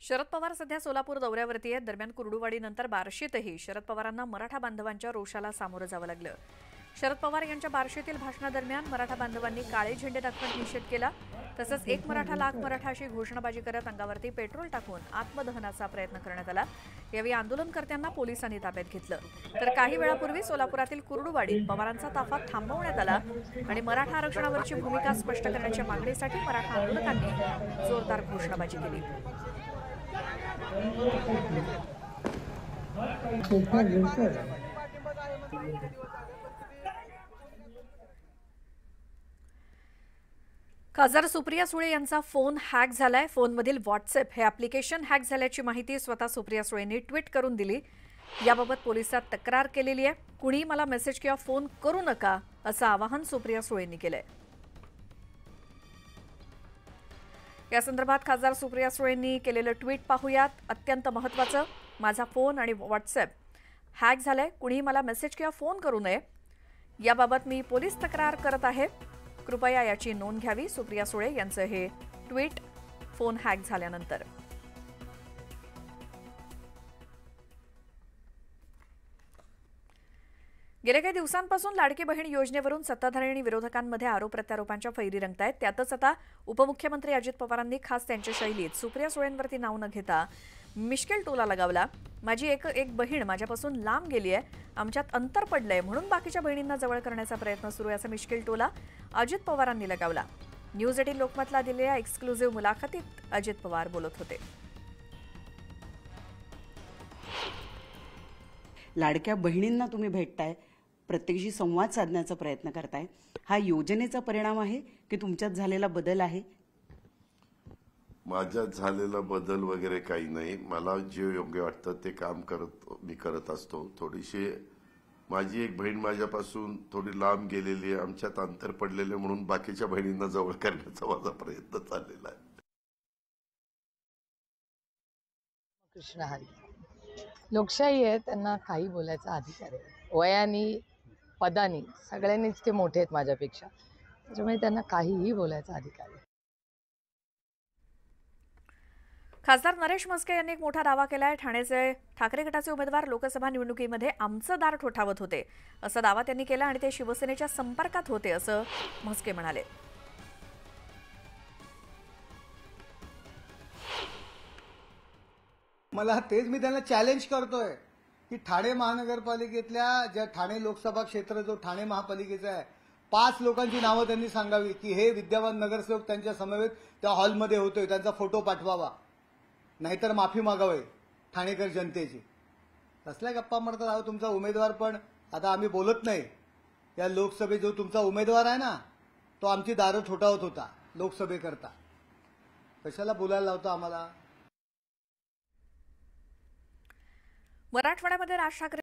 शरद पवार सध्या सोलापूर दौऱ्यावरती आहेत। दरम्यान कुर्डुवाडीनंतर बार्शीतही शरद पवारांना मराठा बांधवांच्या रोषाला सामोरं जावं लागलं। शरद पवार यांच्या बार्शीतील भाषणादरम्यान मराठा बांधवांनी काळे झेंडे दाखवत निषेध केला। तसंच एक मराठा लाख मराठा अशी घोषणाबाजी करत अंगावरती पेट्रोल टाकून आत्मदहनाचा प्रयत्न करण्यात आला। यावेळी आंदोलनकर्त्यांना पोलिसांनी ताब्यात घेतलं। तर काही वेळापूर्वी सोलापुरातील कुर्डुवाडीत पवारांचा ताफा थांबवण्यात आला आणि मराठा आरक्षणावरची भूमिका स्पष्ट करण्याच्या मागणीसाठी मराठा आंदोलकांनी जोरदार घोषणाबाजी केली। खासदार सुप्रिया सुळे यांचा फोन हॅक झालाय। फोनमधील व्हॉट्सअप हे ॲप्लिकेशन हॅक झाल्याची माहिती स्वतः सुप्रिया सुळेंनी ट्विट करून दिली। याबाबत पोलिसात तक्रार केलेली आहे। कुणी मला मेसेज किंवा फोन करू नका असं आवाहन सुप्रिया सुळेंनी केलंय। या संदर्भात खासदार सुप्रिया सुळेंनी केलेलं ट्विट पाहूयात। अत्यंत महत्त्वाचं, माझा फोन आणि व्हॉट्सअप हॅक झालाय, कुणी मला मेसेज किंवा फोन करू नये। याबाबत मी पोलीस तक्रार करत आहे, कृपया याची नोंद घ्यावी। सुप्रिया सुळे यांचं हे ट्विट फोन हॅक झाल्यानंतर। गेल्या काही दिवसांपासून लाडकी बहीण योजनेवरून सत्ताधारी आणि विरोधकांमध्ये आरोप प्रत्यारोपांच्या फैरी रंगतायत। त्यातच आता उपमुख्यमंत्री अजित पवारांनी खास त्यांच्या शैलीत सुप्रिया सुळेंवरती नाव न घेता मिश्किल टोला लगावला। माझी एक बहीण माझ्यापासून लांब गेली आहे, आमच्यात अंतर पडलंय म्हणून बाकीच्या बहिणींना जवळ करण्याचा प्रयत्न सुरू आहे असा मिश्किल टोला अजित पवारांनी लगावला। न्यूज 18 लोकमतला दिलेल्या एक्सक्लुझिव्ह मुलाखतीत अजित पवार बोलत होते। लाडक्या बहिणींना तुम्ही भेटताय, प्रत्येकाशी संवाद साधण्याचा प्रयत्न करताय, हा योजनेचा परिणाम आहे की तुमच्यात झालेला बदल आहे? माझ्यात झालेला बदल वगैरे काही नाही। मला जे योग्य वाटतं ते काम मी करत असतो। थोडीशी माझी एक बहीण माझ्यापासून थोडी लांब गेलेली आहे, आमच्यात अंतर पडलेले म्हणून बाकीच्या बहिणींना जवळ करण्याचा माझा प्रयत्न चाललेला आहे। कृष्ण हरी, लोकशाही आहे, त्यांना काही बोलायचा अधिकार आहे। वयानी पदानी सगळ्यांनीच ते मोठे आहेत माझ्यापेक्षा, त्याच्यामुळे त्यांना काहीही बोलायचा अधिकार आहे। खासदार नरेश म्हस्के यांनी एक मोठा दावा केलाय। ठाण्याचे ठाकरे गटाचे उमेदवार लोकसभा निवडणुकीमध्ये आमचं दार ठोठावत होते असा दावा त्यांनी केला आणि ते शिवसेनेच्या संपर्कात होते असं म्हस्के म्हणाले। मला तेच मी त्यांना चॅलेंज करतोय की ठाणे महानगरपालिकेतल्या ज्या ठाणे लोकसभा क्षेत्र जो ठाणे महापालिकेचा आहे, 5 लोकांची नावं त्यांनी सांगावी की हे विद्यमान नगरसेवक त्यांच्या समवेत त्या हॉलमध्ये होतोय, त्यांचा फोटो पाठवावा, नाहीतर माफी मागावी ठाणेकर जनतेची। कसल्या गप्पा मारतात आहो? तुमचा उमेदवार पण आता आम्ही बोलत नाही, या लोकसभेत जो तुमचा उमेदवार आहे ना, तो आमची दारं ठोठावत होता लोकसभेकरता। कशाला बोलायला लावता आम्हाला? मराठवाड्यामध्ये राज ठाकरे